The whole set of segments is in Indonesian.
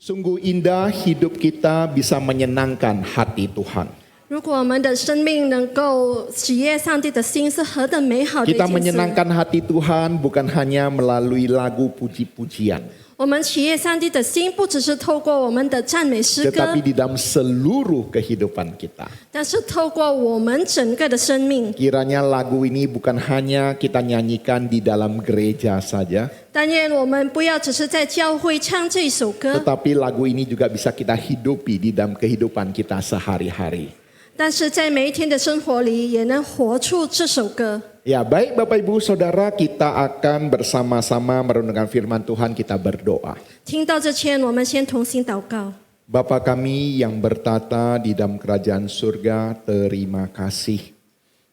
Sungguh indah hidup kita bisa menyenangkan hati Tuhan. 如果我们的生命能够喜悦上帝的心，是何等美好的一 Kita 件事。 menyenangkan hati Tuhan bukan hanya melalui lagu puji-pujian, 我们喜悦上帝的心，不只是透过我们的赞美诗歌， tetapi di dalam seluruh kehidupan kita. 但是透过我们整个的生命。 Kiranya lagu ini bukan hanya kita nyanyikan di dalam gereja saja, 但愿我们不要只是在教会唱这一首歌， tetapi lagu ini juga bisa kita hidupi di dalam kehidupan kita sehari-hari. 但是在每一天的生活里，也能活出这首歌。 Ya, baik Bapak Ibu Saudara, kita akan bersama-sama merenungkan firman Tuhan, kita berdoa. 听到这前，我们先同心祷告。 Bapa kami yang bertata di dalam kerajaan surga, terima kasih.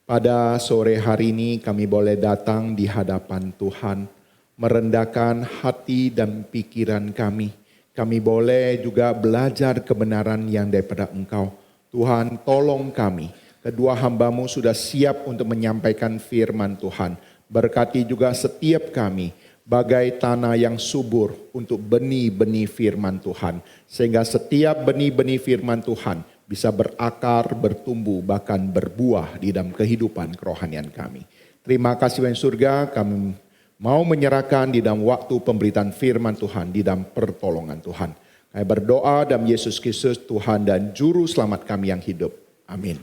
Pada sore hari ini kami boleh datang di hadapan Tuhan, merendahkan hati dan pikiran kami. Kami boleh juga belajar kebenaran yang daripada Engkau. Tuhan, tolong kami. Kedua hamba-Mu sudah siap untuk menyampaikan firman Tuhan. Berkati juga setiap kami bagai tanah yang subur untuk benih-benih firman Tuhan. Sehingga setiap benih-benih firman Tuhan bisa berakar, bertumbuh, bahkan berbuah di dalam kehidupan kerohanian kami. Terima kasih Tuhan surga, kami mau menyerahkan di dalam waktu pemberitaan firman Tuhan, di dalam pertolongan Tuhan. Kami berdoa dalam Yesus Kristus Tuhan dan Juru Selamat kami yang hidup. Amin.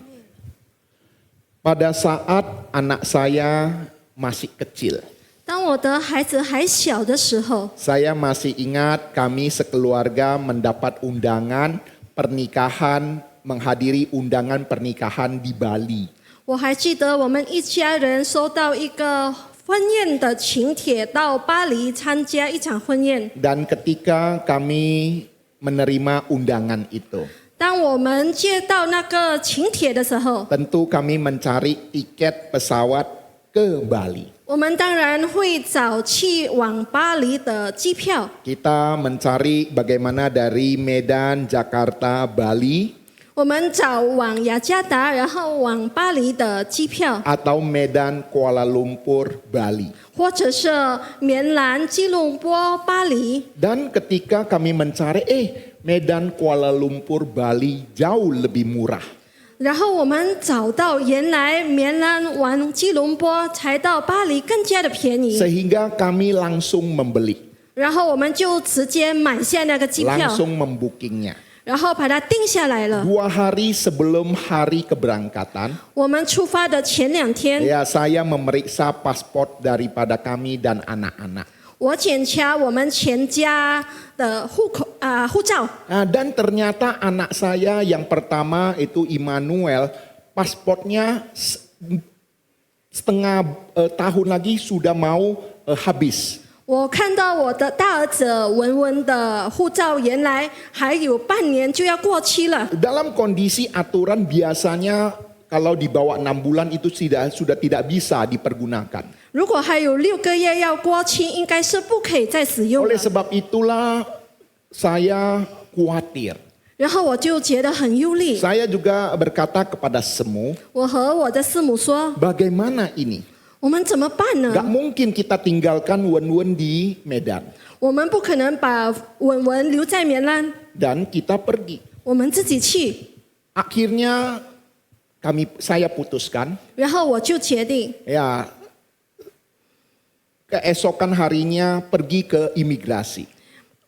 Pada saat anak saya masih kecil, 当我的孩子还小的时候， saya masih ingat kami sekeluarga mendapat undangan pernikahan, menghadiri undangan pernikahan di Bali. 我还记得我们一家人收到一个婚宴的请帖，到巴黎参加一场婚宴。 Dan ketika kami menerima undangan itu, 当我们接到那个请帖的时候， tentu kami mencari tiket pesawat ke Bali. 我们当然会找去往巴黎的机票。 Kita mencari bagaimana dari Medan, Jakarta, Bali, 我们找往雅加达，然后往巴黎的机票， atau Medan, Kuala Lumpur, Bali. 或者是棉兰、吉隆坡、巴黎。 Dan ketika kami mencari, Medan, Kuala Lumpur, Bali jauh lebih murah. 然后我们找到原来棉兰往吉隆坡才到巴黎更加的便宜， Sehingga kami langsung membeli, 然后我们就直接买下那个机票， langsung membooking-nya. 然后把它定下来了。 2 hari sebelum hari keberangkatan, 我们出发的前2天， ya saya memeriksa paspor daripada kami dan anak-anak. 我检查我们全家的护照， Nah, dan ternyata anak saya yang pertama itu Immanuel, paspornya setengah tahun lagi sudah mau habis. 我看到我的大儿子文文的护照原来还有半年就要过期了。 Dalam kondisi aturan biasanya kalau di bawah 6 bulan itu sudah tidak bisa dipergunakan. 如果还有6个月要过期，应该是不可以再使用 Oleh 了。 sebab itulah saya khawatir. 然后我就觉得很忧虑， Saya juga berkata kepada Semu, 我和我的师母说 bagaimana ini? 我们怎么办呢？ Gak mungkin kita tinggalkan Wen-Wen di Medan. 我们不可能把文文留在棉兰， Dan kita pergi. 我们自己去。 Akhirnya saya putuskan, 然后我就决定， ya keesokan harinya pergi ke imigrasi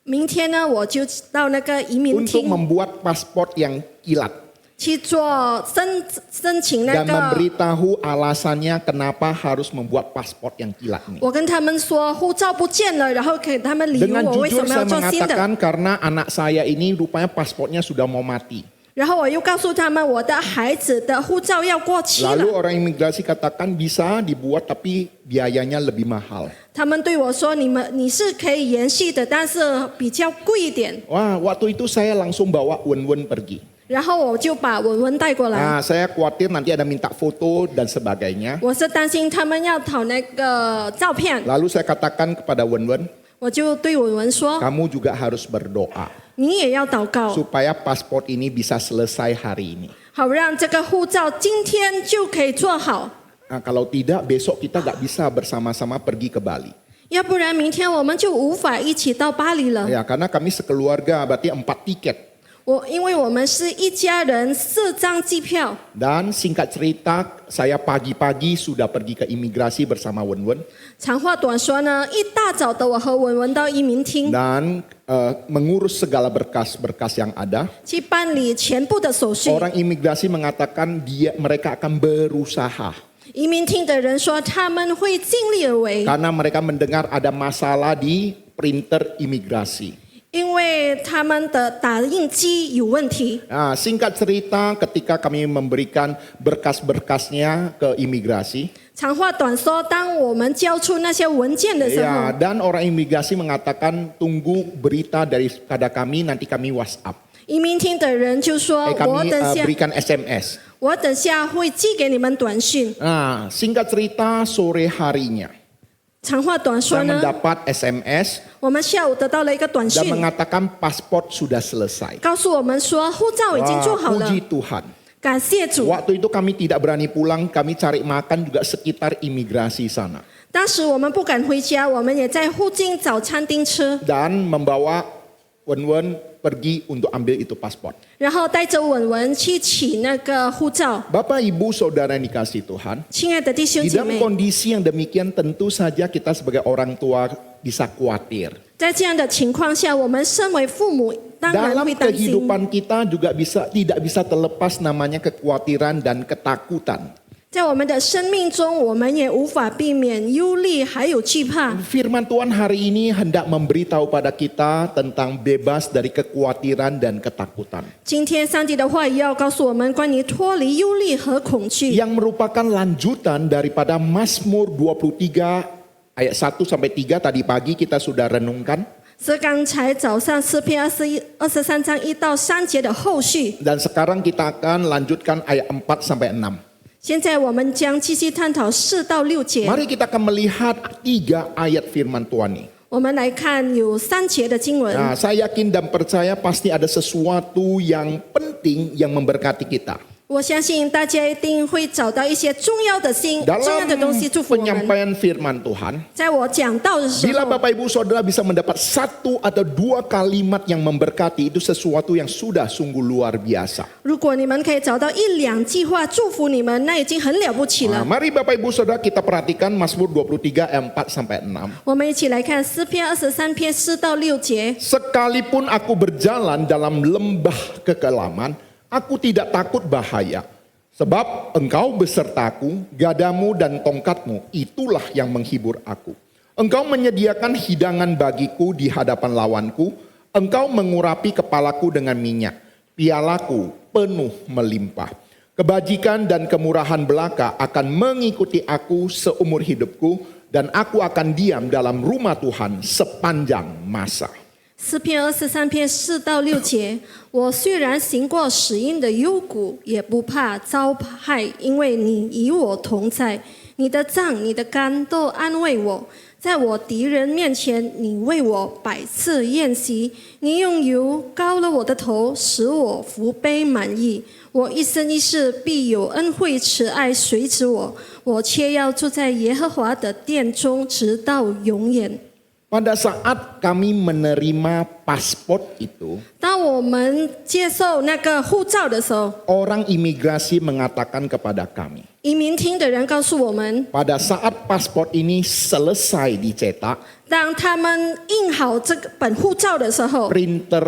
明天呢我就到那个移民 untuk 厅 membuat paspor yang kilat 去做申请那 dan 个。 memberitahu alasannya kenapa harus membuat paspor yang kilat ini. 我跟他们说护照不见了，然后给他们理由 Dengan 我为什 jujur 么要 saya 做新的。 mengatakan karena anak saya ini rupanya paspornya sudah mau mati. 然后我又告诉他们，我的孩子的护照要过期 Lalu 了。 orang imigrasi katakan bisa dibuat tapi biayanya lebih mahal. 他们对我说：“你是可以延续的，但是比较贵一点。 Wah, waktu itu saya langsung bawa Wen-Wen pergi. ”然后我就把文文带过来。 Nah, saya khawatir nanti ada minta foto dan sebagainya. 我是担心他们要讨那个照片， Lalu saya katakan kepada Wen-Wen, 我就对文文说 kamu juga harus berdoa 你也要祷告， supaya paspor ini bisa selesai hari ini. 好让这个护照今天就可以做好。 Nah, kalau tidak besok kita nggak bisa bersama-sama pergi ke Bali. 要不然明天我们就无法一起到巴黎了。 Ya, karena kami sekeluarga berarti 4 tiket. 因为我们是一家人，4张机票。 Dan singkat cerita, saya pagi-pagi sudah pergi ke imigrasi bersama Wen-Wen. 长话短说呢，一大早的我和文文到移民厅 Dan mengurus segala berkas-berkas yang ada. 去办理全部的手续。 Orang imigrasi mengatakan mereka akan berusaha. 移民厅的人说他们会尽力而为， Karena mereka mendengar ada masalah di printer imigrasi. 因为他们的打印机有问题。 Nah, singkat cerita, ketika kami memberikan berkas-berkasnya ke imigrasi, 长话短说，当我们交出那些文件的时候， ya, dan orang imigrasi mengatakan tunggu berita daripada kami, nanti kami WhatsApp. 移民厅的人就说：“我 Kami 等下， berikan SMS. 我等下会寄给你们短信。 Nah, singkat cerita, sore harinya 长话短说 saya 呢， mendapat SMS 我们下午得到了一个短 dan 信， mengatakan paspor sudah selesai. 告诉我们说护照已经做好 Wah, 了。 puji Tuhan. 感谢主。 Waktu itu kami tidak berani pulang, kami cari makan juga sekitar imigrasi sana. 当时我们不敢回家，我们也在附近找餐厅吃， Dan membawa Wen-Wen pergi untuk ambil itu paspor. 然后带着文文去取那个护照。 Bapak Ibu Saudara yang dikasih Tuhan, 亲爱的弟兄 di 姐 dalam 妹， kondisi yang demikian tentu saja kita sebagai orang tua bisa khawatir. 在这样的情况下，我们身为父母当然 Dalam 会担心。 kehidupan kita juga tidak bisa terlepas namanya kekhawatiran dan ketakutan. 在我们的生命中，我们也无法避免忧虑还有惧怕。 Firman Tuhan hari ini hendak memberitahu pada kita tentang bebas dari kekhawatiran dan ketakutan. 今天上帝的话语要告诉我们关于脱离忧虑和恐惧， Yang merupakan lanjutan daripada Mazmur 23 ayat 1 sampai 3 tadi pagi kita sudah renungkan. 是刚才早上诗篇23章1到3节的后续。 Dan sekarang kita akan lanjutkan ayat 4 sampai 6. 现在我们将继续探讨4到6节。 Mari kita akan melihat 3 ayat firman Tuhan ini. 我们来看有3节的经文。 Nah, saya yakin dan percaya pasti ada sesuatu yang penting yang memberkati kita. 我相信大家一定会找到一些重要的东西祝福我们。 Penyampaian firman Tuhan, 在我讲道的时 bila 候， Bapak Ibu Saudara bisa mendapat 1 atau 2 kalimat yang memberkati, itu sesuatu yang sudah sungguh luar biasa. 如果你们可以找到1、2句话祝福你们，那已经很了不起 Nah, 了。 mari Bapak Ibu Saudara kita perhatikan Mazmur 23 ayat 4 sampai 6. 我们一起来看诗篇23篇4到6节。 Sekalipun aku berjalan dalam lembah kekelaman, aku tidak takut bahaya. Sebab engkau besertaku, gadamu dan tongkatmu, itulah yang menghibur aku. Engkau menyediakan hidangan bagiku di hadapan lawanku. Engkau mengurapi kepalaku dengan minyak. Pialaku penuh melimpah. Kebajikan dan kemurahan belaka akan mengikuti aku seumur hidupku. Dan aku akan diam dalam rumah Tuhan sepanjang masa. 诗篇23篇4到6节，我虽然行过死荫的幽谷，也不怕遭害，因为你与我同在。你的杖、你的竿都安慰我。在我敌人面前，你为我摆设宴席。你用油膏了我的头，使我福杯满溢。我一生一世必有恩惠慈爱随着我。我却要住在耶和华的殿中，直到永远。 Pada saat kami menerima paspor itu, 当我们接受那个护照的时候， orang imigrasi mengatakan kepada kami, 移民厅的人告诉我们， pada saat paspor ini selesai dicetak, 当他们印好这个本护照的时候， printer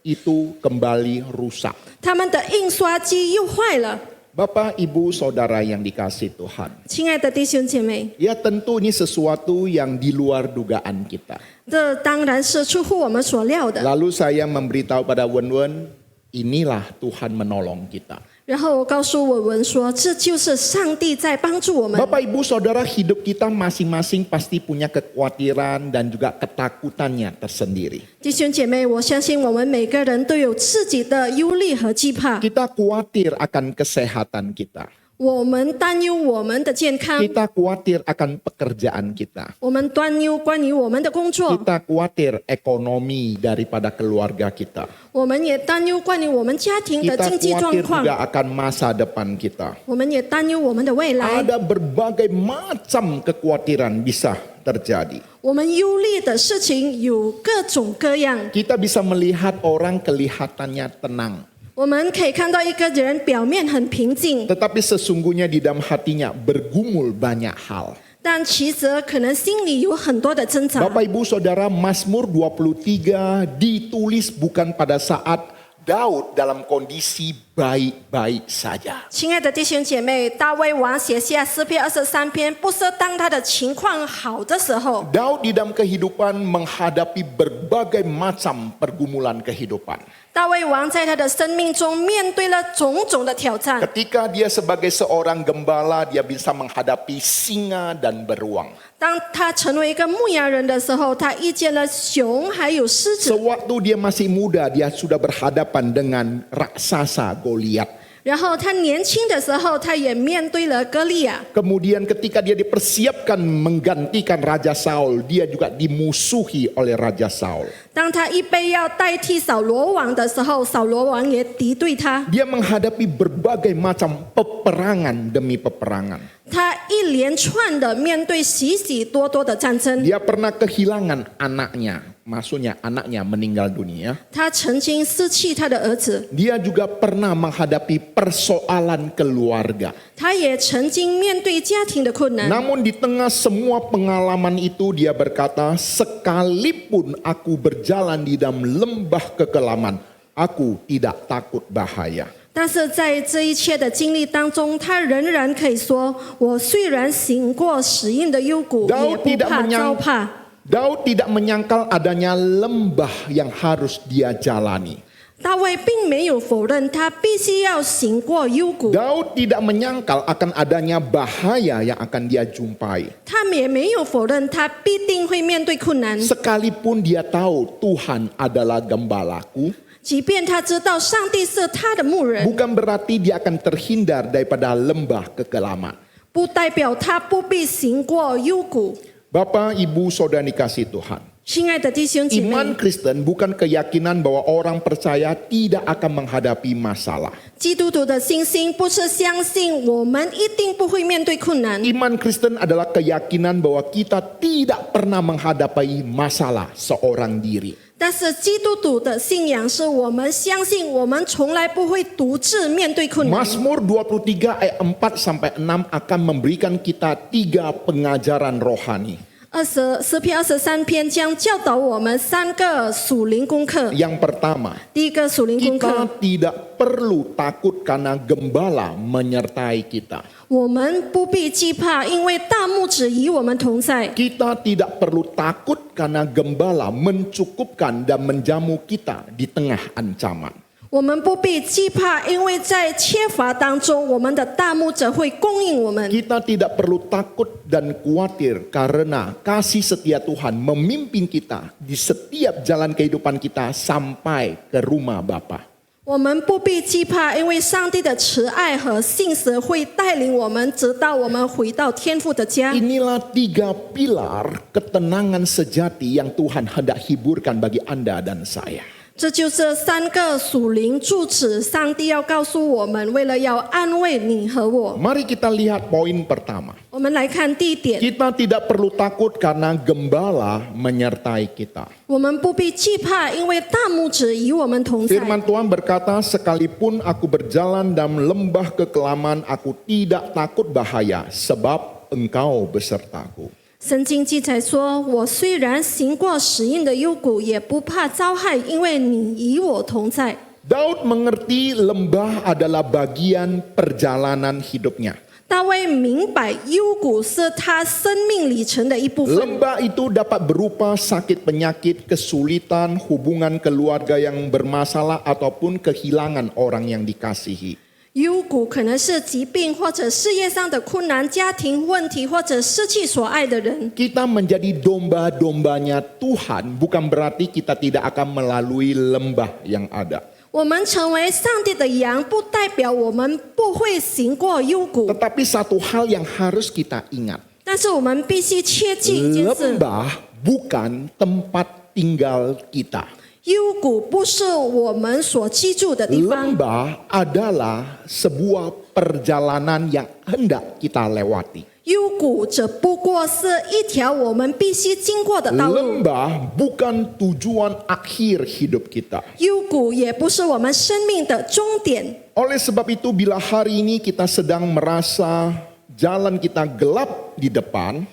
itu kembali rusak. 他们的印刷机又坏了。 Bapak, Ibu, Saudara yang dikasih Tuhan. 亲爱的弟兄姐妹， Ya tentu ini sesuatu yang di luar dugaan kita. 这当然是出乎我们所料的。 Lalu saya memberitahu pada Wen-Wen, inilah Tuhan menolong kita. 然后我告诉文文说，这就是上帝在帮助我们。 Bapak Ibu Saudara, hidup kita masing-masing pasti punya kekhawatiran dan juga ketakutannya tersendiri. 弟兄姐妹，我相信我们每个人都有自己的忧虑和惧怕。 Kita khawatir akan kesehatan kita. 我们担忧我们的健康， Kita khawatir akan pekerjaan kita. 我们担忧关于我们的工作， Kita khawatir ekonomi daripada keluarga kita. 我们也担忧关于我们家庭的 Kita 经济状 khawatir 况， juga akan masa depan kita. 我们也担忧我们的未来。 Ada berbagai macam kekhawatiran bisa terjadi. 我们忧虑的事情有各种各样。 Kita bisa melihat orang kelihatannya tenang, 我们可以看到一个人表面很平静， tetapi sesungguhnya di dalam hatinya bergumul banyak hal. 但其实可能心里有很多的挣扎。 Bapak Ibu Saudara, Mazmur 23 ditulis bukan pada saat Daud dalam kondisi baik-baik saja. 亲爱的弟兄姐妹，大卫王写下诗篇23篇，不是当他的情况好的时候。 Daud di dalam kehidupan menghadapi berbagai macam pergumulan kehidupan. 大卫王在他的生命中面对了种种的挑战。 Ketika dia sebagai seorang gembala, dia bisa menghadapi singa dan beruang. 当他成为一个牧羊人的时候，他遇见了熊还有狮子。 Sewaktu dia masih muda, dia sudah berhadapan dengan raksasa Goliat. 然后他年轻的时候，他也面对了歌利亚。 Kemudian ketika dia dipersiapkan menggantikan Raja Saul, dia juga dimusuhi oleh Raja Saul. 当他预备要代替扫罗王的时候，扫罗王也敌对他。 Dia menghadapi berbagai macam peperangan demi peperangan. 他一连串的面对许许多多的战争。 Dia pernah kehilangan anaknya, maksudnya anaknya meninggal dunia. 他曾经失去他的儿子， Dia juga pernah menghadapi persoalan keluarga. 他也曾经面对家庭的困难。 Namun di tengah semua pengalaman itu dia berkata, sekalipun aku berjalan di dalam lembah kekelaman, aku tidak takut bahaya. 但是在这一切的经历当中，他仍然可以说：“我虽然行过死荫的幽谷，也 Daud 不 tidak 怕遭怕。” Daud tidak menyangkal adanya lembah yang harus dia jalani. 大卫并没有否认他必须要行过幽谷， Daud tidak menyangkal akan adanya bahaya yang akan dia jumpai. 他也没有否认他必定会面对困难。 Sekalipun dia tahu Tuhan adalah gembalaku, 即便他知道上帝是他的牧人， bukan berarti dia akan terhindar daripada lembah kekelaman. 不代表他不必行过幽谷。 Bapak, Ibu, Saudara dikasih Tuhan. 亲爱的弟兄姐妹， Iman Kristen bukan keyakinan bahwa orang percaya tidak akan menghadapi masalah. 基督徒的信心不是相信我们一定不会面对困难。 Iman Kristen adalah keyakinan bahwa kita tidak pernah menghadapi masalah seorang diri. 但是基督徒的信仰是我们相信我们从来不会独自面对困难。 Mazmur 23 ayat 4 sampai 6 akan memberikan kita 3 pengajaran rohani. 诗篇23篇将教导我们3个属灵功课。 Yang pertama, 第一个属灵功 kita 课， tidak perlu takut karena gembala menyertai kita. 我们不必惧怕，因为大牧者与我们同在。 Kita tidak perlu takut karena gembala mencukupkan dan menjamu kita di tengah ancaman. 我们不必惧怕，因为在缺乏当中，我们的大牧者会供应我们。 Kita tidak perlu takut dan khawatir karena kasih setia Tuhan memimpin kita di setiap jalan kehidupan kita sampai ke rumah Bapa. 我们不必惧怕，因为上帝的慈爱和信实会带领我们，直到我们回到天父的家。 Inilah 3 pilar ketenangan sejati yang Tuhan hendak hiburkan bagi Anda dan saya. 这就是3个属灵柱子，上帝要告诉我们，为了要安慰你和我。 Mari kita lihat poin pertama. 我们来看第一点， Kita tidak perlu takut karena gembala menyertai kita. 我们不必惧怕，因为大牧者与我们同在。 Firman Tuhan berkata, sekalipun aku berjalan dalam lembah kekelaman, aku tidak takut bahaya, sebab engkau besertaku. 圣经记载说：“我虽然行过死荫的幽谷，也不怕遭害，因为你与我同在。” Daud mengerti lembah adalah bagian perjalanan hidupnya. 大卫明白幽谷是他生命里程的一部分。 Lembah itu dapat berupa sakit penyakit, kesulitan, hubungan keluarga yang bermasalah, ataupun kehilangan orang yang dikasihi. 幽谷可能是疾病，或者事业上的困难、家庭问题，或者失去所爱的人。 Kita menjadi domba-dombanya Tuhan bukan berarti kita tidak akan melalui lembah yang ada. 我们成为上帝的羊，不代表我们不会行过幽谷， Tetapi satu hal yang harus kita ingat. 但是我们必须切记一件事： Lembah bukan tempat tinggal kita. 幽谷不是我们所居住的地方。 Lembah adalah sebuah perjalanan yang hendak kita lewati. 幽谷只不过是一条我们必须经过的道路， Lembah bukan tujuan akhir hidup kita. 幽谷也不是我们生命的终点。 Oleh sebab itu bila hari ini kita sedang merasa jalan kita gelap di depan,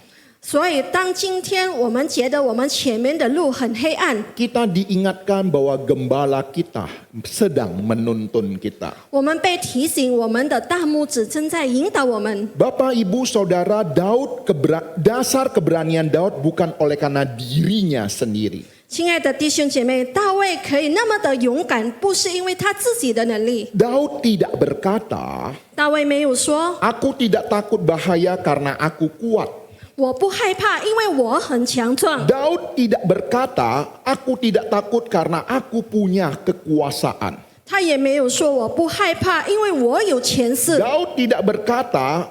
所以，当今天我们觉得我们前面的路很黑暗， kita diingatkan bahwa gembala kita sedang menuntun kita. 我们被提醒我们的大牧者正在引导我们。 Bapak, Ibu, Saudara, dasar keberanian Daud bukan oleh karena dirinya sendiri. 亲爱的弟兄姐妹，大卫可以那么的勇敢，不是因为他自己的能力。 Daud tidak berkata, 大卫没有说 aku tidak takut bahaya karena aku kuat. 我不害怕，因为我很强壮。 Daud tidak berkata, aku tidak takut karena aku punya kekuasaan. 他也没有说我不害怕，因为我有权势。 Daud tidak berkata,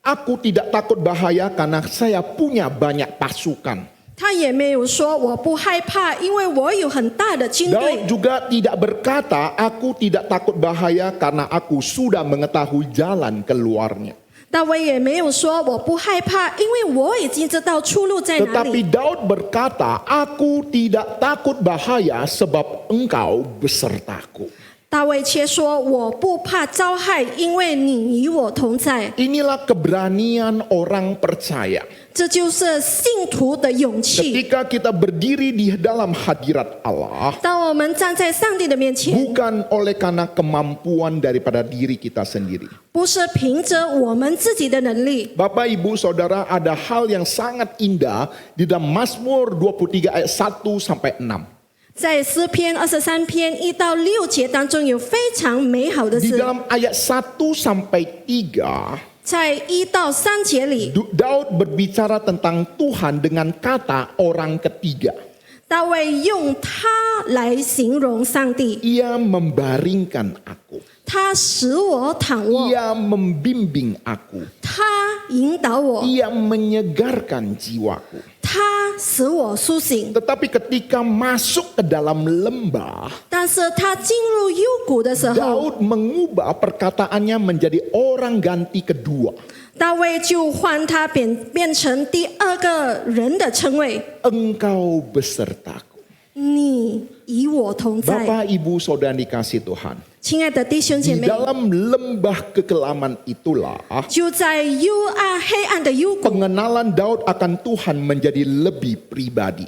aku tidak takut bahaya karena saya punya banyak pasukan. 他也没有说我不害怕，因为我有很大的军队。 Daud juga tidak berkata, aku tidak takut bahaya karena aku sudah mengetahui jalan keluarnya. 大卫也没有说我不害怕，因为我已经知道出路在哪 Tetapi 里。 Daud berkata, aku tidak takut bahaya sebab engkau besertaku. 大卫却说我不怕遭害，因为你与我同在。 Inilah keberanian orang percaya. 这就是信徒的勇气。 Ketika kita berdiri di dalam hadirat Allah, 当我们站在上帝的面前， bukan oleh karena kemampuan daripada diri kita sendiri. 不是凭着我们自己的能力。 Bapak, Ibu, Saudara, ada hal yang sangat indah di dalam Mazmur 23 ayat 1 sampai 6. 在诗篇23篇1到6节当中，有非常美好的 Di 事。 dalam ayat 1 sampai 3, 在1到3节里， Daud berbicara tentang Tuhan dengan kata orang ketiga. 大卫用他来形容上帝， Ia membaringkan aku. 他使我躺卧， Ia membimbing aku. 他引导我， Ia menyegarkan jiwaku. 他使我苏醒。 Tetapi ketika masuk ke dalam lembah, 但是他进入幽谷的时候， Daud mengubah perkataannya menjadi orang ganti kedua. 大卫就换他变成第二个人的称谓， Engkau besertaku. 你与我同在。 Bapak, Ibu, Saudara dikasih Tuhan. 亲爱的弟兄姐 Di 妹， dalam lembah kekelaman itulah 就在黑暗的幽谷， pengenalan Daud akan Tuhan menjadi lebih pribadi.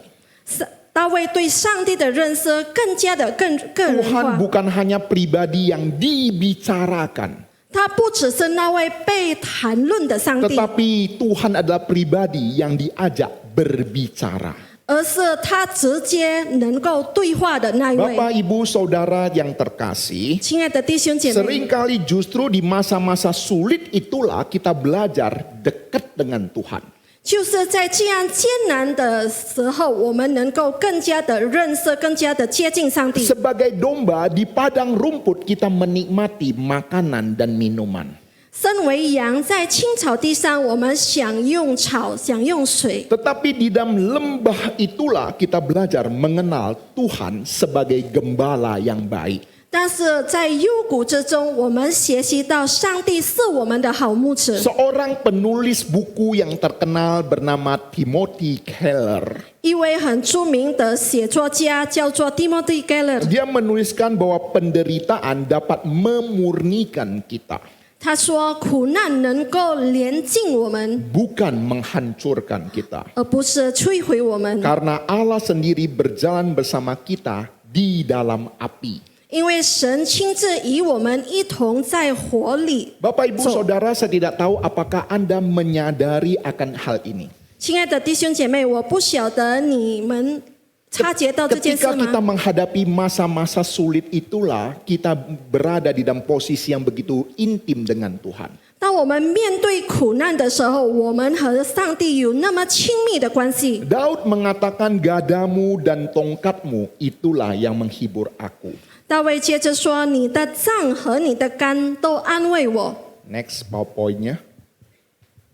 大卫对上帝的认识更加的个人 Tuhan 化。 bukan hanya pribadi yang dibicarakan, 他不只是那位被谈论的上帝， tetapi Tuhan adalah pribadi yang diajak berbicara. 而是他直接能够对话的那一位。 Bapak, Ibu, Saudara yang terkasih, 亲爱的弟兄姐妹， seringkali justru di masa-masa sulit itulah kita belajar dekat dengan Tuhan. 就是在这样艰难的时候，我们能够更加的认识，更加的接近上帝。 Sebagai domba di padang rumput kita menikmati makanan dan minuman. 身为羊，在青草地上，我们享用草，享用水。 Tetapi di dalam lembah itulah kita belajar mengenal Tuhan sebagai gembala yang baik. 但是在幽谷之中，我们学习到上帝是我们的好牧者。 Seorang penulis buku yang terkenal bernama Timothy Keller. 一位很著名的写作家叫做 Timothy Keller， Dia menuliskan bahwa penderitaan dapat memurnikan kita, 他说苦难能够连进我们， bukan menghancurkan kita. 而不是摧毁我们。 Karena Allah sendiri berjalan bersama kita di dalam api. 因为神亲自与我们一同在火里。 Bapak, Ibu, Saudara, saya tidak tahu apakah Anda menyadari akan hal ini. 亲爱的弟兄姐妹，我不晓得你们察觉到这件事 Ketika kita 吗？ menghadapi masa-masa sulit itulah kita berada di dalam posisi yang begitu intim dengan Tuhan. 当我们面对苦难的时候，我们和上帝有那么亲密的关系。 Daud mengatakan gadamu dan tongkatmu itulah yang menghibur aku. 大卫接着说：“你的杖和你的竿都安慰我。” Next PowerPoint-nya.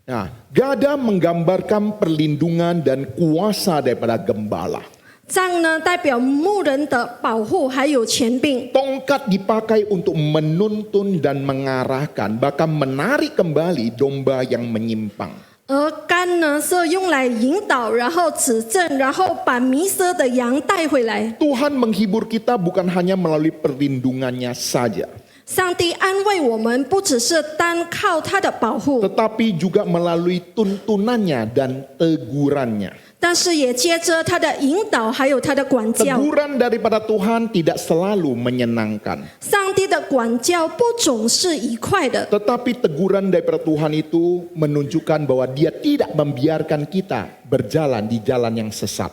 Nah, gada menggambarkan perlindungan dan kuasa daripada gembala. 杖呢，代表牧人的保护还有权柄； Tongkat dipakai untuk menuntun dan mengarahkan, bahkan menarik kembali domba yang menyimpang. 而竿呢是用来引导，然后指正，然后把迷失的羊带回来。 Tuhan menghibur kita bukan hanya melalui perlindungannya saja, 上帝安慰我们，不只是单靠他的保护， tetapi juga melalui tuntunannya dan tegurannya. 但是也接着他的引导，还有他的管教。 Teguran daripada Tuhan tidak selalu menyenangkan, 上帝的管教不总是愉快的， tetapi teguran daripada Tuhan itu menunjukkan bahwa Dia tidak membiarkan kita berjalan di jalan yang sesat.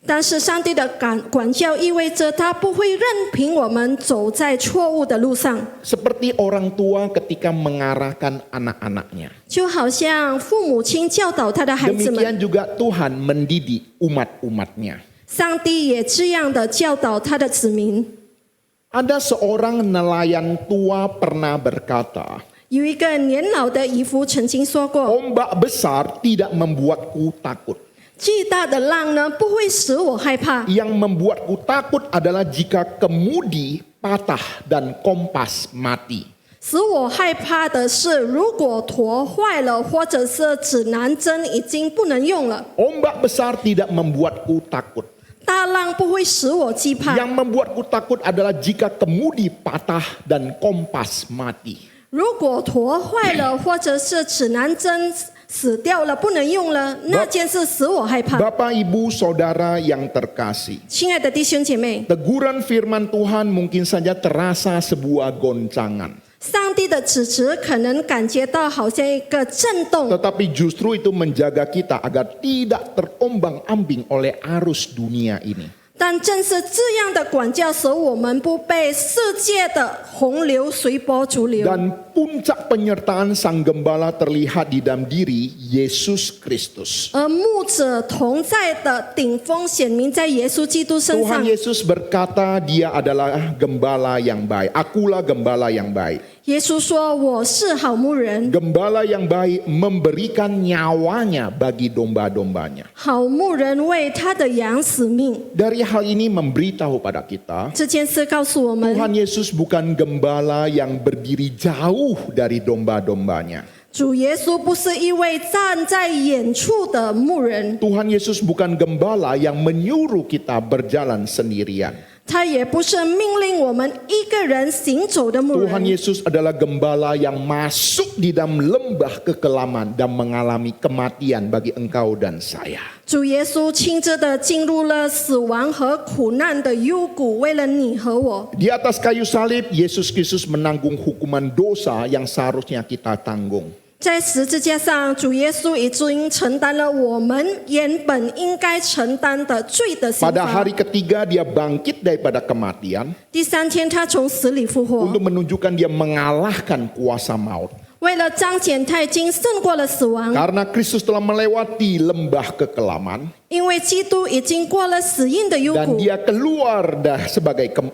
但是上帝的管教意味着他不会任凭我们走在错误的路上， Seperti orang tua ketika mengarahkan anak-anaknya. 就好像父母亲教导他的孩子们， Demikian juga Tuhan mendidik umat-umatnya. 上帝也这样的教导他的子民。 Ada seorang nelayan tua pernah berkata, 有一个年老的渔夫曾经说过， ombak besar tidak membuatku takut. 巨大的浪呢不会使我害怕， Yang membuatku takut adalah jika kemudi patah dan kompas mati. 使我害怕的是，如果舵坏了，或者是指南针已经不能用了。 Ombak besar tidak membuatku takut. 大浪不会使我惧怕， Yang membuatku takut adalah jika kemudi patah dan kompas mati. 如果舵坏了，或者是指南针死掉了，不能用了，那件事使我害怕。 Bapak, Ibu, Saudara yang terkasih, 亲爱的弟兄姐妹， teguran firman Tuhan mungkin saja terasa sebuah goncangan. 上帝的指责可能感觉到好像一个震动， Tetapi justru itu menjaga kita agar tidak terombang-ambing oleh arus dunia ini. 但正是这样的管教，使我们不被世界的洪流随波逐流。 Dan puncak penyertaan Sang Gembala terlihat di dalam diri Yesus Kristus. 而牧者同在的顶峰显明在耶稣基督身 Tuhan 上。 Yesus berkata dia adalah gembala yang baik. Akulah gembala yang baik. 耶稣说：“我是好牧人， Gembala yang baik memberikan nyawanya bagi domba-dombanya. 好牧人为他的羊死命。 Dari hal ini memberitahu pada kita, ”这件事告诉我们， Tuhan Yesus bukan gembala yang berdiri jauh dari domba-dombanya. 主耶稣不是一位站在远处的牧人， Tuhan Yesus bukan gembala yang menyuruh kita berjalan sendirian. 他也不是命令我们一个人行走的牧 Tuhan 人。 Yesus adalah gembala yang masuk di dalam lembah kekelaman dan mengalami kematian bagi engkau dan saya. 主耶稣亲自的进入了死亡和苦难的幽谷，为了你和我。 Di atas kayu salib, Yesus Kristus menanggung hukuman dosa yang seharusnya kita tanggung. 在十字架上，主耶稣已经承担了我们原本应该承担的罪的刑 Pada 罚。 hari ketiga dia bangkit daripada kematian 第三天，他从死里复活， untuk menunjukkan dia mengalahkan kuasa maut. 为了彰显他已经胜过了死亡。 Karena Kristus telah melewati lembah kekelaman 因为基督已经过了死荫的幽 dan 谷， dia keluar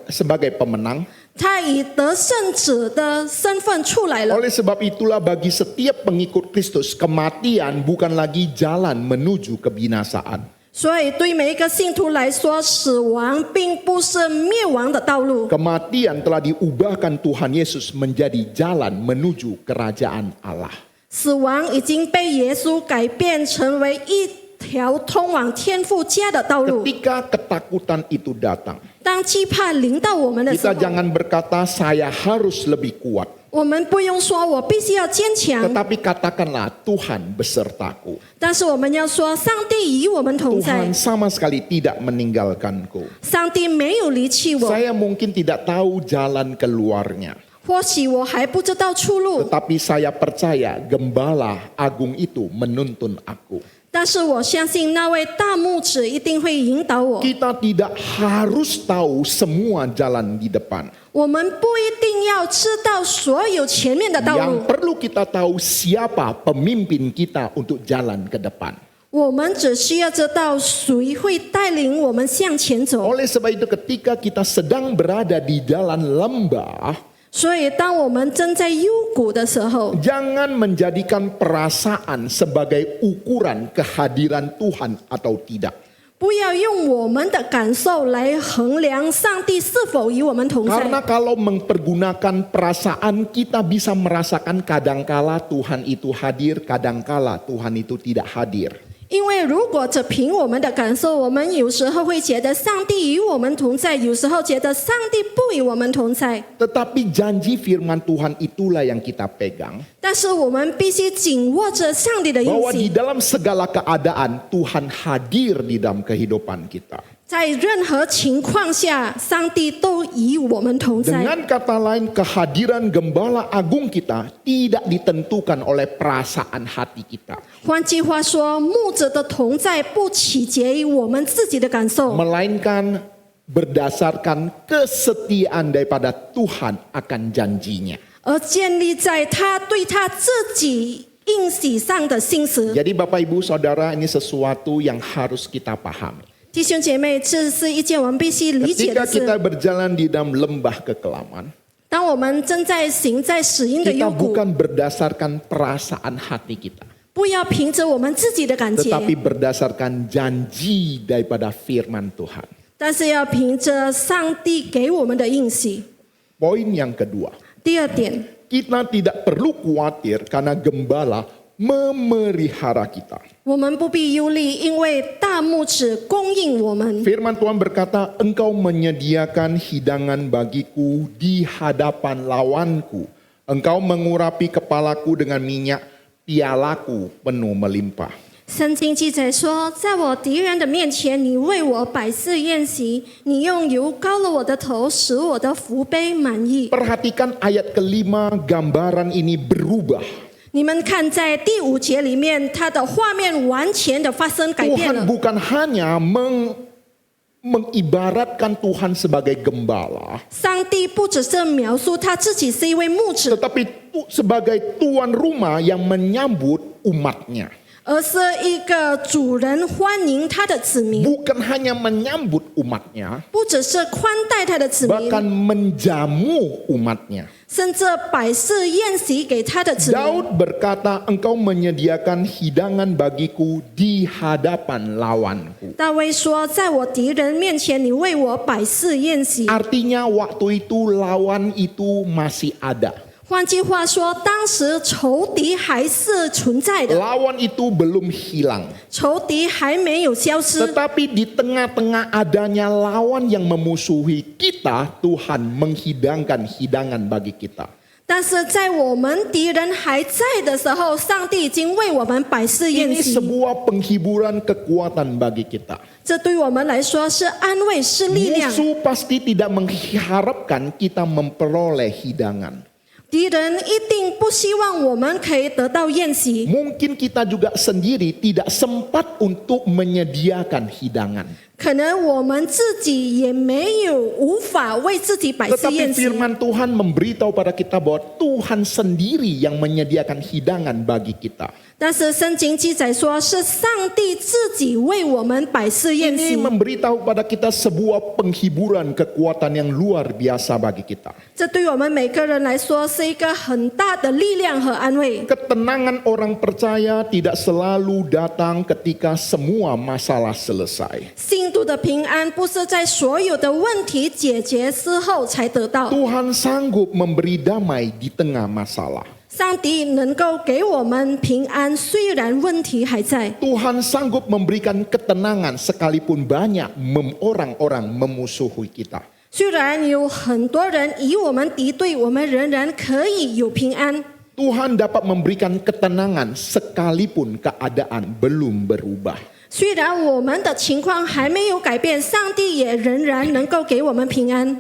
sebagai pemenang. 他以得胜者的身份出来了。 Oleh sebab itulah bagi setiap pengikut Kristus, kematian bukan lagi jalan menuju kebinasaan. 所以对每一个信徒来说，死亡并不是灭亡的道路， Kematian telah diubahkan Tuhan Yesus menjadi jalan menuju kerajaan Allah. 死亡已经被耶稣改变成为一条通往天父家的道路。 Ketika ketakutan itu datang, 当惧怕临到我们的时 kita 候， jangan berkata saya harus lebih kuat. 我们不用说我必须要坚强， Tetapi katakanlah Tuhan besertaku. 但是我们要说上帝与我们同在 Tuhan，sama sekali tidak meninggalkanku. 上帝没有离弃我。 Saya mungkin tidak tahu jalan keluarnya. 或许我还不知道出路， Tetapi saya percaya gembala agung itu menuntun aku. 但是我相信那位大牧者一定会引导我。 Kita tidak harus tahu semua jalan di depan. 我们不一定要知道所有前面的道 Yang 路， perlu kita tahu siapa pemimpin kita untuk jalan ke depan. 我们只需要知道谁会带领我们向前走。 Oleh sebab itu ketika kita sedang berada di jalan lembah, 所以，当我们正在幽谷的时候， jangan menjadikan perasaan sebagai ukuran kehadiran Tuhan atau tidak. 不要用我们的感受来衡量上帝是否与我们同在。 Karena kalau mempergunakan perasaan, kita bisa merasakan kadangkala Tuhan itu hadir, kadangkala Tuhan itu tidak hadir. 因为如果只凭我们的感受，我们有时候会觉得上帝与我们同在，有时候觉得上帝不与我们同在。 Tetapi janji firman Tuhan itulah yang kita pegang. 但是我们必须紧握着上帝的应 Bahwa di 许， dalam segala keadaan Tuhan hadir di dalam kehidupan kita. 在任何情况下，上帝都与我们同在。 Dengan kata lain, kehadiran gembala agung kita tidak ditentukan oleh perasaan hati kita. 换句话说，牧者的同在不取决于我们自己的感受， Melainkan berdasarkan kesetiaan daripada Tuhan akan janjinya. 而建立在他对他自己应许上的信实。 Jadi Bapak Ibu Saudara, ini sesuatu yang harus kita pahami. 弟兄姐妹，这是一件我们必须理解 Ketika 的 kita 事。 berjalan di dalam lembah kekelaman, 当我们正在行在死荫的 kita 幽谷， bukan berdasarkan perasaan hati kita, 不要凭着我们自己的感觉， tetapi berdasarkan janji daripada firman Tuhan. 但是要凭着上帝给我们的应许。 Poin yang kedua, 第二点， kita tidak perlu khawatir karena gembala memelihara kita. 我们不必忧虑，因为大牧者供应我们。 Firman Tuhan berkata, engkau menyediakan hidangan bagiku di hadapan lawanku. Engkau mengurapi kepalaku dengan minyak, pialaku penuh melimpah. 圣经记载说，在我敌人的面前，你为我摆设宴席，你用油膏了我的头，使我的福杯满溢。 Perhatikan ayat kelima, gambaran ini berubah. 你们看，在第5节里面，它的画面完全的发生改变 Tuhan 了。 bukan hanya mengibaratkan Tuhan sebagai gembala, 上帝不只是描述他自己是一位牧者， tetapi sebagai tuan rumah yang menyambut umatnya. 而是一个主人欢迎他的子民， Bukan hanya menyambut umatnya, 不只是宽待他的子民， bahkan menjamu umatnya. 甚至摆设宴席给他的子民。 Daud berkata, engkau menyediakan hidangan bagiku di hadapan lawanku. 大卫说：“在我敌人面前，你为我摆设宴席。” Artinya waktu itu lawan itu masih ada. 换句话说，当时仇敌还是存在的， Lawan itu belum hilang. 仇敌还没有消失。 Tetapi di tengah-tengah adanya lawan yang memusuhi kita, Tuhan menghidangkan hidangan bagi kita. 但是在我们敌人还在的时候，上帝已经为我们摆设宴 Ini 席。 sebuah penghiburan kekuatan bagi kita. 这对我们来说是安慰，是力量。 Musuh pasti tidak mengharapkan kita memperoleh hidangan. 敌人一定不希望我们可以得到宴席， Mungkin kita juga sendiri tidak sempat untuk menyediakan hidangan. 可能我们自己也没有无法为自己摆设 Tetapi 宴席。 firman Tuhan memberitahu pada kita bahwa Tuhan sendiri yang menyediakan hidangan bagi kita. 但是圣经记载说，是上帝自己为我们摆设宴 Ini 席。 memberitahu pada kita sebuah penghiburan kekuatan yang luar biasa bagi kita. 这对我们每个人来说是一个很大的力量和安慰。 Ketenangan orang percaya tidak selalu datang ketika semua masalah selesai. 信徒的平安不是在所有的问题解决之后才得到， Tuhan sanggup memberi damai di tengah masalah. 上帝能够给我们平安，虽然问题还在。 Tuhan sanggup memberikan ketenangan sekalipun banyak orang-orang memusuhi kita. 虽然有很多人与我们敌对，我们仍然可以有平安。 Tuhan dapat memberikan ketenangan sekalipun keadaan belum berubah. 虽然我们的情况还没有改变，上帝也仍然能够给我们平安。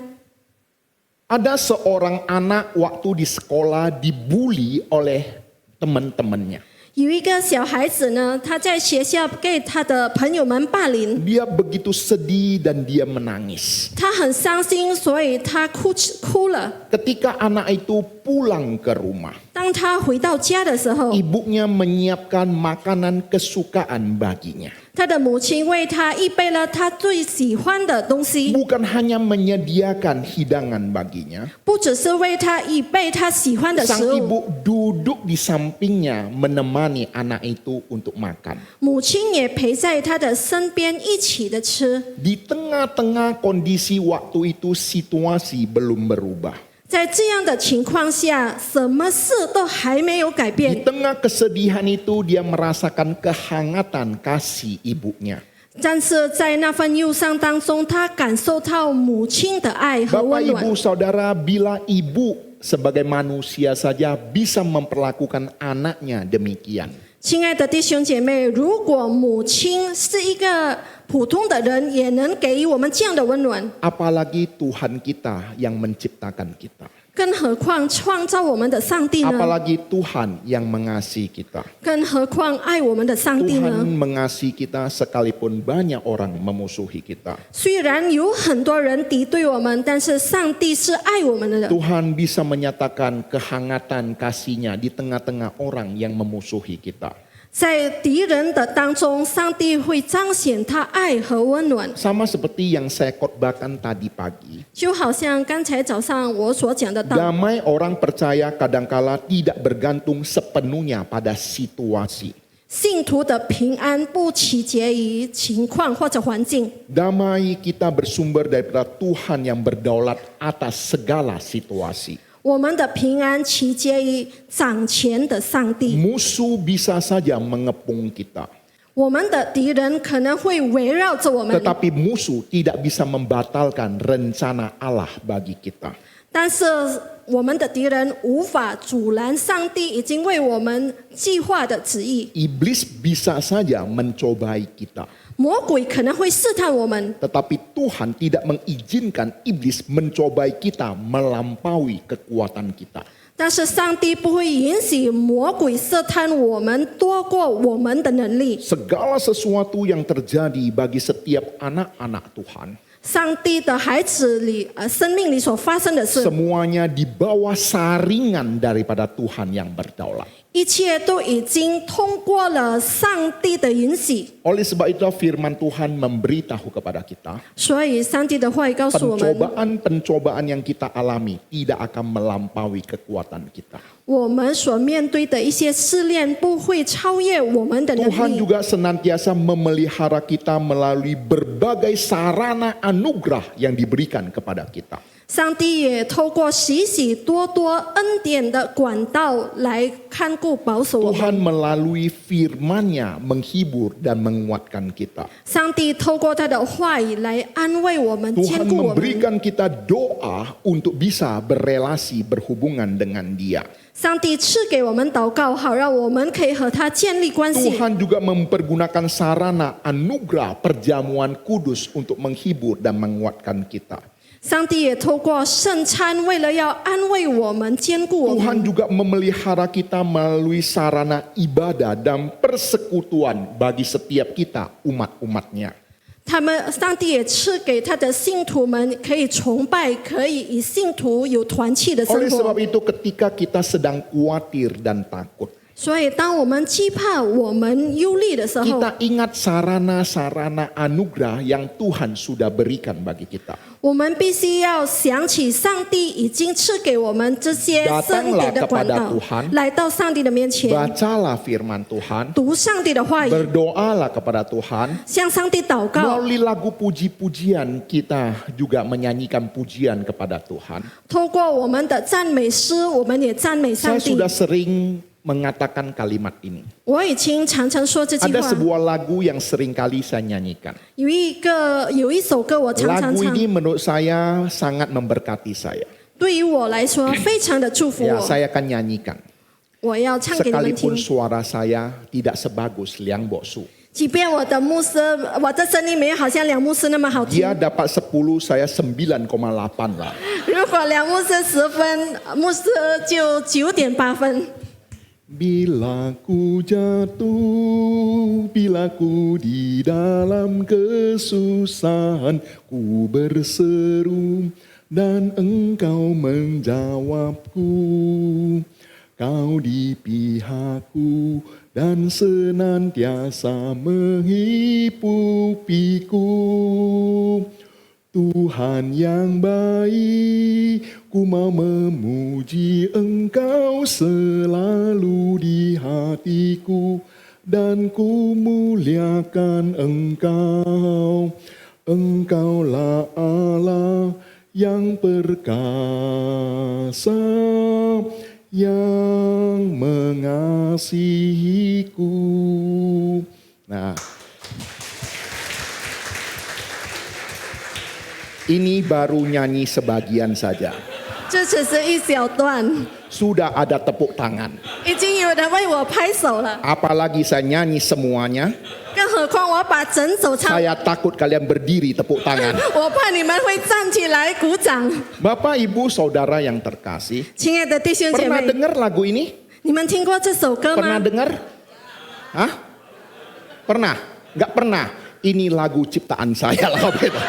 Ada seorang anak waktu di sekolah dibully oleh teman-temannya. 有一个小孩子呢，他在学校被他的朋友们霸凌， Dia begitu sedih dan dia menangis. 他很伤心，所以他哭了。 Ketika anak itu pulang ke rumah, 当当他回到家的时候， ibunya menyiapkan makanan kesukaan baginya. 他的母亲为他预备了他最喜欢的东西， Bukan hanya menyediakan hidangan baginya. 不只是为他预备他喜欢的 Sang 食物， ibu duduk di sampingnya menemani anak itu untuk makan. 母亲也陪在他的身边一起的吃。 Di tengah-tengah kondisi waktu itu situasi belum berubah. 在这样的情况下，什么事都还没有改 Di 变， tengah kesedihan itu dia merasakan kehangatan kasih ibunya. 但是在那份忧伤当中，他感受到母亲的爱和 Bapak 温 ibu 暖。 saudara, bila ibu sebagai manusia saja bisa memperlakukan anaknya demikian. 亲爱的弟兄姐妹，如果母亲是一个普通的人，也能给予我们这样的温暖， Apalagi Tuhan kita yang menciptakan kita. 更何况创造我们的上帝呢？ Apalagi Tuhan yang mengasihi kita. 更何况爱我们的上帝 Tuhan 呢？ mengasihi kita sekalipun banyak orang memusuhi kita. 虽然有很多人敌对我们，但是上帝是爱我们的人。 Tuhan bisa menyatakan kehangatan kasih-Nya di tengah-tengah orang yang memusuhi kita. 在敌人的当中，上帝会彰显他爱和温暖， Sama seperti yang saya khotbahkan tadi pagi. 就好像刚才早上我所讲的道。 Damai orang percaya kadangkala tidak bergantung sepenuhnya pada situasi. 信徒的平安不取决于情况或者环境， Damai kita bersumber daripada Tuhan yang berdaulat atas segala situasi. 我们的平安取决于掌权的上帝。 Musuh bisa saja mengepung kita. 我们的敌人可能会围绕着我们， Tetapi musuh tidak bisa membatalkan rencana Allah bagi kita. 但是我们的敌人无法阻拦上帝已经为我们计划的旨意。 Iblis bisa saja mencobai kita. 魔鬼可能会试探我们， Tetapi Tuhan tidak mengizinkan iblis mencobai kita melampaui kekuatan kita. 但是上帝不会允许魔鬼试探我们多过我们的能力。 Segala sesuatu yang terjadi bagi setiap anak-anak Tuhan, 上帝的孩子里，生命里所发生的事， semuanya di bawah saringan daripada Tuhan yang berdaulat. 一切都已经通过了上帝的允许。 Oleh sebab itu firman Tuhan memberitahu kepada kita, 所以上帝的话语告诉我们， pencobaan-pencobaan yang kita alami tidak akan melampaui kekuatan kita. 我们所面对的一些试炼不会超越我们的能 Tuhan 力。 juga senantiasa memelihara kita melalui berbagai sarana anugerah yang diberikan kepada kita. 上帝也透过许许多多恩典的管道来看顾保守我们。 Tuhan melalui firman-Nya menghibur dan menguatkan kita. 上帝透过他的话语来安慰我们、坚 Tuhan 固我们。 memberikan kita doa untuk bisa berelasi berhubungan dengan Dia. 上帝赐给我们祷告，好让我们可以和他建立关系。 Tuhan juga mempergunakan sarana anugerah perjamuan kudus untuk menghibur dan menguatkan kita. 上帝也透过圣餐，为了要安慰我们、坚固我 Tuhan 们。 juga memelihara kita melalui sarana ibadah dan persekutuan bagi setiap kita umat-umatnya. 上帝也赐给他的信徒们可以崇拜，可以与信徒有团契的生 Oleh 活 sebab。itu ketika kita sedang khawatir dan takut, 所以，当我们惧怕、我们忧虑的时候， kita ingat sarana-sarana anugerah yang Tuhan sudah berikan bagi kita. 我们必须要想起上帝已经赐给我们这些圣典的管 Datanglah 道 kepada Tuhan， 来到上帝的面前， Bacalah firman Tuhan, 读上帝的话语， berdoalah kepada Tuhan. 向上帝祷告。 Melalui lagu puji-pujian kita juga menyanyikan pujian kepada Tuhan. 透过我们的赞美诗，我们也赞美上 Saya 帝。 sudah sering mengatakan kalimat ini. 我已经常常说这句 Ada 话。 sebuah lagu yang sering kali saya nyanyikan. 有一首歌我常常 Lagu 唱， ini menurut saya sangat memberkati saya. 对于我来说非常的祝福 Ya, 我。 saya akan nyanyikan. 我要唱给你们 Sekalipun 听。 suara saya tidak sebagus Liang Boksu. 即便我的声音没有好像梁牧师那么好听， Dia dapat 10, saya 9,8 lah. 如果梁牧师10分，牧师就9.8分。 Bila ku jatuh, bila ku di dalam kesusahan, ku berseru dan engkau menjawabku. Kau di pihakku dan senantiasa menghidupiku. Tuhan yang baik, ku mau memuji Engkau selalu di hatiku, dan ku muliakan Engkau. Engkaulah Allah yang perkasa, yang mengasihiku. Nah, ini baru nyanyi sebagian saja. 这只是一小段， Sudah ada tepuk tangan. 已经有人为我拍手了， Apalagi saya nyanyi semuanya, 更何况我把整首唱， saya takut kalian berdiri tepuk tangan. 我怕你们会站起来鼓掌。 Bapak, Ibu, Saudara yang terkasih, 亲爱的弟兄姐 pernah 妹， dengar lagu ini? 你们听过这首歌 Pernah 吗？ dengar? Hah? Pernah? Gak pernah. Ini lagu ciptaan saya lah. Apa itu?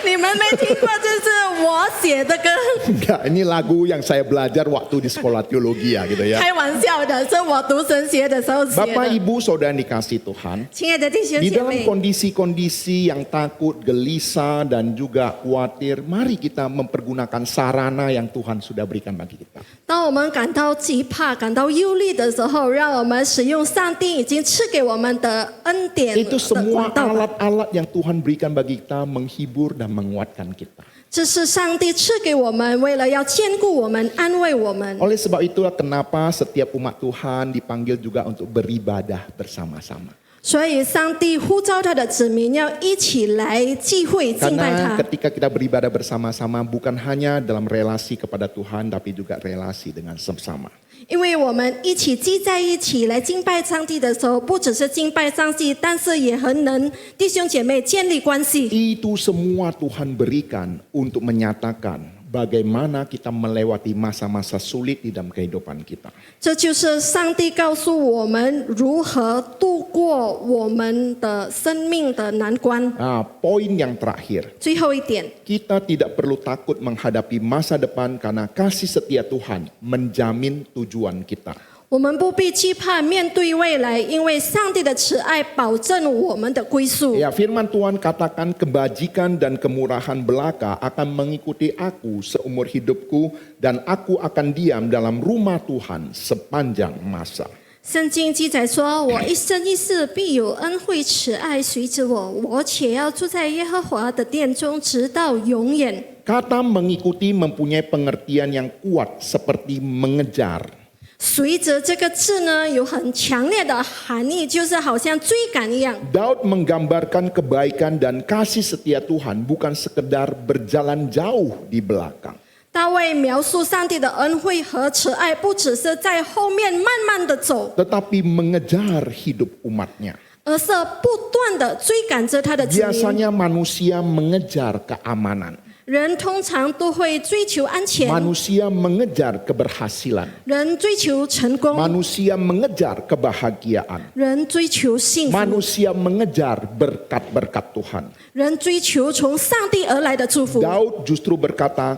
你们没听过，这是我写的歌。 Enggak, ini lagu yang saya belajar waktu di sekolah teologi ya gitu ya. 开玩笑的，是我读神学的时候写 Bapak, 的。 Ibu, Saudara yang dikasih Tuhan, 亲爱的弟兄 di 姐 dalam 妹， kondisi-kondisi yang takut, gelisah, dan juga khawatir, mari kita mempergunakan sarana yang Tuhan sudah berikan bagi kita. 当我们感到惧怕、感到忧虑的时候，让我们使用上帝已经赐给我们的恩典 Itu 的 semua 管道吧。 alat-alat yang Tuhan berikan bagi kita menghibur dan menguatkan kita. 这是上帝赐给我们，为了要兼顾我们、安慰我们。 Oleh sebab itulah kenapa setiap umat Tuhan dipanggil juga untuk beribadah bersama-sama. 所以，上帝呼召他的子民要一起来聚会敬拜 Karena 他。 ketika kita beribadah bersama-sama bukan hanya dalam relasi kepada Tuhan tapi juga relasi dengan sesama. 因为我们一起聚在一起来敬拜上帝的时候，不只是敬拜上帝，但是也和能弟兄姐妹建立关系。 Itu semua Tuhan berikan untuk menyatakan bagaimana kita melewati masa-masa sulit di dalam kehidupan kita. 这就是上帝告诉我们如何度过我们的生命的难关。 Nah, poin yang terakhir, 最后一点， kita tidak perlu takut menghadapi masa depan karena kasih setia Tuhan menjamin tujuan kita. 我们不必惧怕面对未来，因为上帝的慈爱保证我们的归宿。 Ya, firman Tuhan katakan kebajikan dan kemurahan belaka akan mengikuti aku seumur hidupku dan aku akan diam dalam rumah Tuhan sepanjang masa. 圣经记载说：“我一生一世必有恩惠慈爱随着我，我且要住在耶和华的殿中，直到永远。” Kata mengikuti mempunyai pengertian yang kuat seperti mengejar. 随着这个字呢，有很强烈的含义，就是好像追赶一样。 Daud menggambarkan kebaikan dan kasih setia Tuhan bukan sekedar berjalan jauh di belakang. 大卫描述上帝的恩惠和慈爱，不只是在后面慢慢的走， Tetapi mengejar hidup umatnya. 而是不断的追赶着他的子民。 Biasanya manusia mengejar keamanan. 人通常都会追求安全， Manusia mengejar keberhasilan. 人追求成功， Manusia mengejar kebahagiaan. 人追求幸福， Manusia mengejar berkat-berkat Tuhan. 人追求从上帝而来的祝福。 Daud justru berkata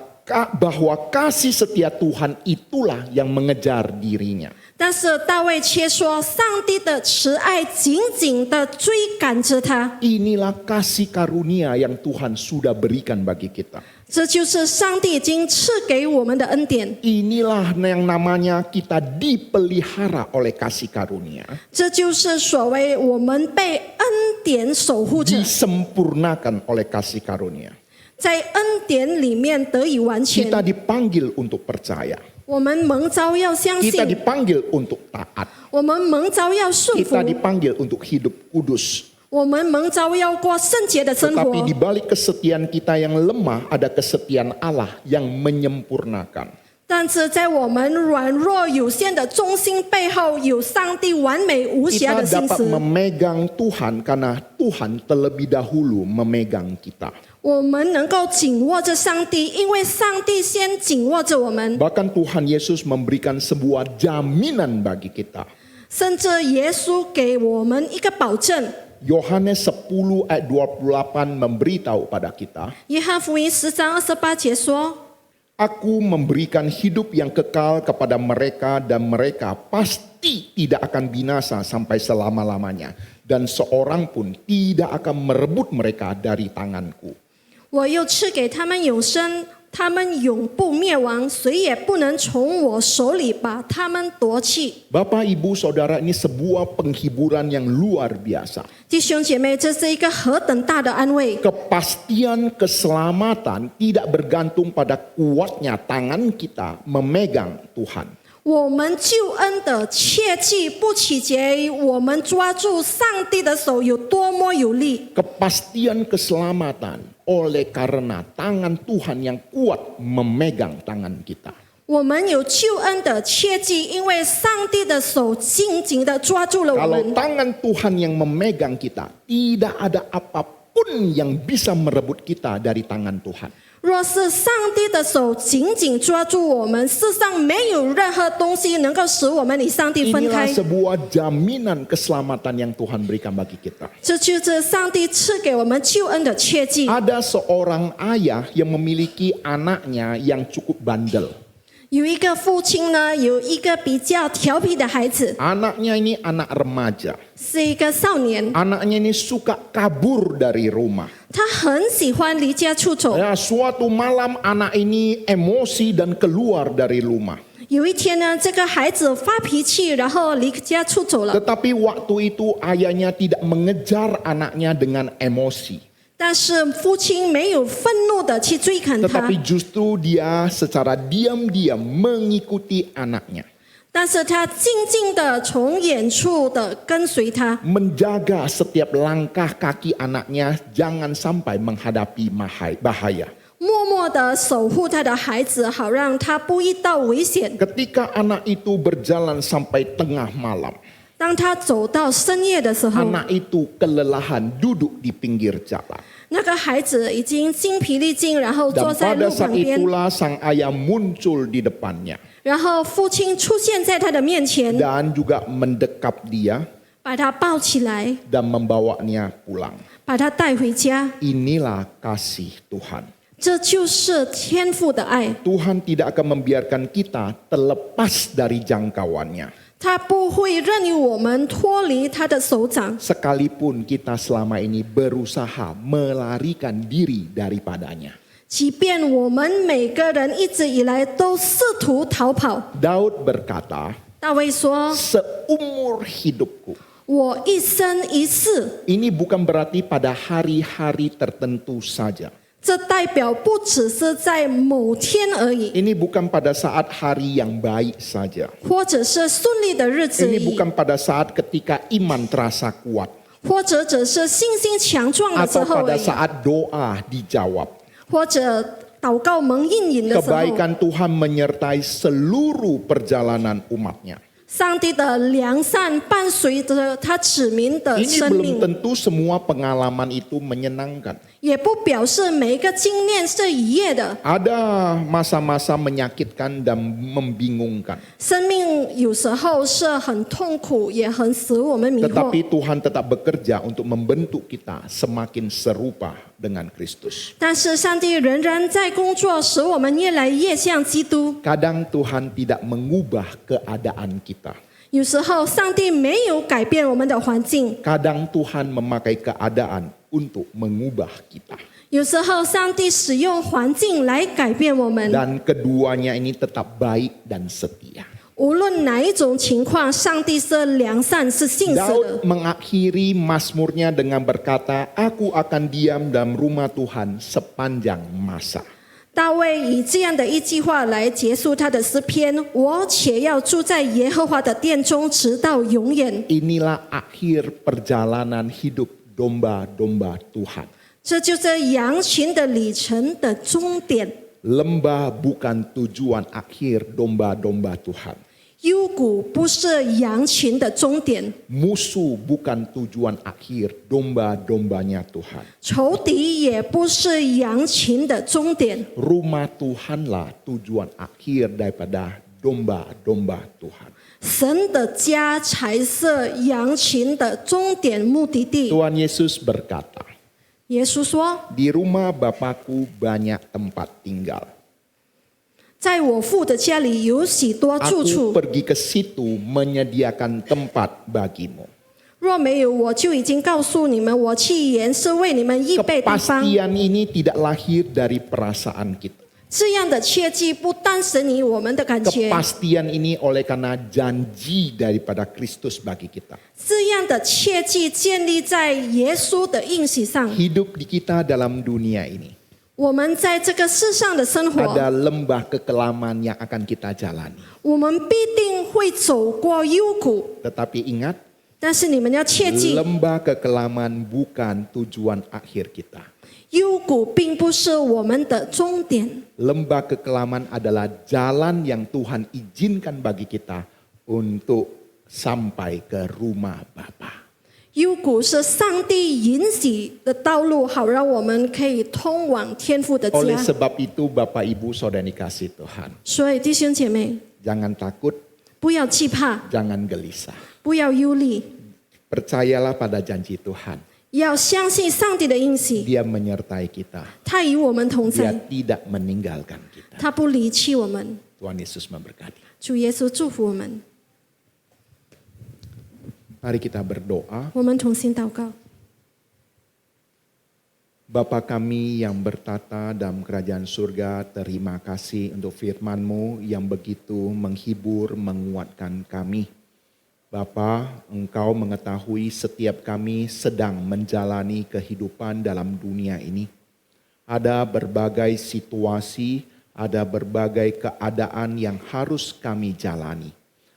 bahwa kasih setia Tuhan itulah yang mengejar dirinya. 但是大卫却说，上帝的慈爱紧紧的追赶着他， Inilah kasih karunia yang Tuhan sudah berikan bagi kita. 这就是上帝已经赐给我们的恩典， Inilah yang namanya kita dipelihara oleh kasih karunia. 这就是所谓我们被恩典守护着， Disempurnakan oleh kasih karunia. 在恩典里面得以完全。 Kita dipanggil untuk percaya. 我们蒙召要相 Kita 信， dipanggil untuk taat. 我们蒙召要顺服 Kita，dipanggil untuk hidup kudus. 我们蒙召要过圣洁的生 Tetapi 活 di。balik kesetiaan kita yang lemah ada kesetiaan Allah yang menyempurnakan. 但是在我们软弱有限的中心背后，有上帝完美无瑕 Kita 的心 dapat 思。 memegang Tuhan karena Tuhan terlebih dahulu memegang kita. 我们能够紧握着上帝，因为上帝先紧握着我们。 Bahkan Tuhan Yesus memberikan sebuah jaminan bagi kita. 甚至耶稣给我们一个保证， Yohanes 10 ayat 28 memberitahu pada kita, 约翰福音10章28节说：“ Aku memberikan hidup yang kekal kepada mereka dan mereka pasti tidak akan binasa sampai selama-lamanya. Dan seorang pun tidak akan merebut mereka dari tanganku. 我又赐给他们永生，他们永不灭亡，谁也不能从我手里把他们夺去。 Bapak, Ibu, Saudara, ini sebuah penghiburan yang luar biasa. 弟兄姐妹，这是一个何等大的安慰！ Kepastian keselamatan tidak bergantung pada kuatnya tangan kita memegang Tuhan. 我们救恩的切记不取决于我们抓住上帝的手有多么有力， Kepastian keselamatan oleh karena tangan Tuhan yang kuat memegang tangan kita. 我们有救恩的切记，因为上帝的手紧紧地抓住了我 Kalau 们。 tangan Tuhan yang memegang kita, tidak ada apapun yang bisa merebut kita dari tangan Tuhan. 若是上帝的手紧紧抓住我们，世上没有任何东西能够使我们与上帝分 Inilah 开。 sebuah jaminan keselamatan yang Tuhan berikan bagi kita. 这就是上帝赐给我们救恩的切记。 Ada seorang ayah yang memiliki anaknya yang cukup bandel. 有一个父亲呢，有一个比较调皮的孩子， Anaknya ini anak remaja. 是一个少年， Anaknya ini suka kabur dari rumah. 他很喜欢离家出走。 Ya, suatu malam anak ini emosi dan keluar dari rumah. 有一天呢，这个孩子发脾气，然后离家出走了。 Tetapi waktu itu ayahnya tidak mengejar anaknya dengan emosi. 但是父亲没有愤怒的去追赶他， Tetapi justru dia secara diam-diam mengikuti anaknya. 但是他静静的从远处的跟随他， Menjaga setiap langkah kaki anaknya jangan sampai menghadapi bahaya. 默默的守护他的孩子，好让他不遇到危险。 Ketika anak itu berjalan sampai tengah malam, 当他走到深夜的时候， anak itu kelelahan duduk di pinggir jalan. 那个孩子已经精疲力尽，然后 Dan 坐在 pada 路旁 saat 边， itulah sang ayah muncul di depannya 然后父亲出现在他的面前， dan juga mendekap dia 把他抱起来， dan membawanya pulang. 把他带回家。 Inilah kasih Tuhan. 这就是天父的爱， Tuhan tidak akan membiarkan kita terlepas dari jangkauannya. 他不会任由我们脱离他的手掌。 Sekalipun kita selama ini berusaha melarikan diri daripadanya. 即便我们每个人一直以来都试图逃跑， Daud berkata, 大卫说 seumur hidupku. 我一生一世， Ini bukan berarti pada hari-hari tertentu saja. 这代表不只是在某天而已， Ini bukan pada saat hari yang baik saja. 或者是顺利的日子而 Ini 已， bukan pada saat ketika iman terasa kuat. 或者只是信心强壮的时 Atau 候而 pada 已， saat doa dijawab. 或者祷告蒙应允的时候， Kebaikan Tuhan menyertai seluruh perjalanan umatnya. 上帝的良善伴随着他子民的 Ini 生 belum 命， tentu semua pengalaman itu menyenangkan. 也不表示每一个经验是愉悦的。 Ada masa-masa menyakitkan dan membingungkan. 生命有时候是很痛苦，也很使我们迷惑。 Tetapi Tuhan tetap bekerja untuk membentuk kita semakin serupa dengan Kristus. 但是上帝仍然在工作，使我们越来越像基督。 Kadang Tuhan tidak mengubah keadaan kita. 有时候上帝没有改变我们的环境， Kadang Tuhan memakai keadaan untuk mengubah kita. 有时候上帝使用环境来改变我们。 Dan keduanya ini tetap baik dan setia. 无论哪一种情况，上帝是良善，是信实的 Daud。mengakhiri mazmurnya dengan berkata, Aku akan diam dalam rumah Tuhan sepanjang masa. 大卫以这样的一句话来结束他的诗篇：我且要住在耶和华的殿中，直到永远。 Inilah akhir perjalanan hidup domba-domba Tuhan. 这就是羊群的里程的终点。 Lembah bukan tujuan akhir domba-domba Tuhan. 幽谷不是羊群的终点， Musuh bukan tujuan akhir domba-dombanya Tuhan. 仇敌也不是羊群的终点。 Rumah Tuhanlah tujuan akhir daripada domba-domba Tuhan. 神的家才是羊群的终点目的地。 Tuhan Yesus berkata, 耶稣说 Di rumah Bapakku banyak tempat tinggal.：“ 在我父的家里有许多住 Aku 处， pergi ke situ menyediakan tempat bagimu. 若没有，我就已经告诉你们，我去原是为你们预备地方。 Kepastian ini tidak lahir dari perasaan kita. 这样的切记不单神于我们的感觉， Kepastian ini oleh karena janji daripada Kristus bagi kita. 这样的切记建立在耶稣的应许上。 Hidup di kita dalam dunia ini 我们在这个世上的生活， ada lembah kekelaman yang akan kita jalani. 我们必定会走过幽谷， Tetapi ingat, 但是你们要切记， lembah kekelaman bukan tujuan akhir kita. 幽谷并不是我们的终点。 Lembah kekelaman adalah jalan yang Tuhan izinkan bagi kita untuk sampai ke rumah Bapa. 幽谷是上帝允许的道路，好让我们可以通往天父的 Oleh 家。 sebab itu Bapak Ibu Saudara dikasih Tuhan, 所以弟兄姐妹， jangan takut, 不要惧怕， jangan gelisah. 不要忧虑， Percayalah pada janji Tuhan. 要相信上帝的应许， Dia menyertai kita. 他与我们同 Dia 在， tidak meninggalkan kita. 他不离弃我们。 Tuhan Yesus memberkati. 主耶稣祝福我们， Mari kita berdoa. 我们同心祷告。 Bapa kami yang bertata dalam kerajaan surga, terima kasih untuk firman-Mu yang begitu menghibur, menguatkan kami. Bapa, Engkau mengetahui setiap kami sedang menjalani kehidupan dalam dunia ini. Ada berbagai situasi, ada berbagai keadaan yang harus kami jalani.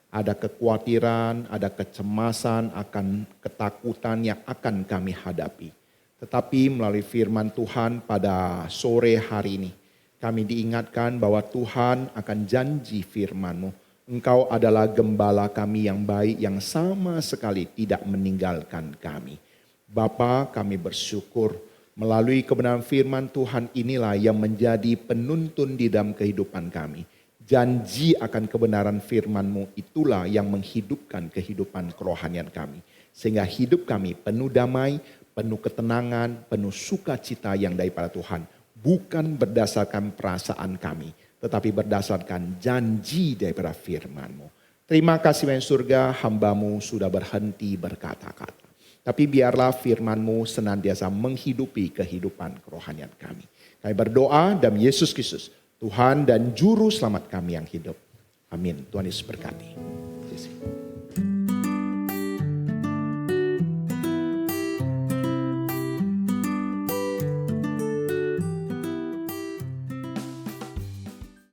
Ada kekhawatiran, ada kecemasan, akan ketakutan yang akan kami hadapi. Tetapi melalui firman Tuhan pada sore hari ini, kami diingatkan bahwa Tuhan akan janji firman-Mu. Engkau adalah gembala kami yang baik yang sama sekali tidak meninggalkan kami. Bapa, kami bersyukur melalui kebenaran firman Tuhan inilah yang menjadi penuntun di dalam kehidupan kami. Janji akan kebenaran firman-Mu itulah yang menghidupkan kehidupan kerohanian kami. Sehingga hidup kami penuh damai, penuh ketenangan, penuh sukacita yang daripada Tuhan. Bukan berdasarkan perasaan kami, tetapi berdasarkan janji daripada firman-Mu. Terima kasih Tuhan surga, hamba-Mu sudah berhenti berkata-kata. Tapi biarlah firman-Mu senantiasa menghidupi kehidupan kerohanian kami. Kami berdoa dalam Yesus Kristus, Tuhan dan Juru Selamat kami yang hidup. Amin. Tuhan Yesus berkati.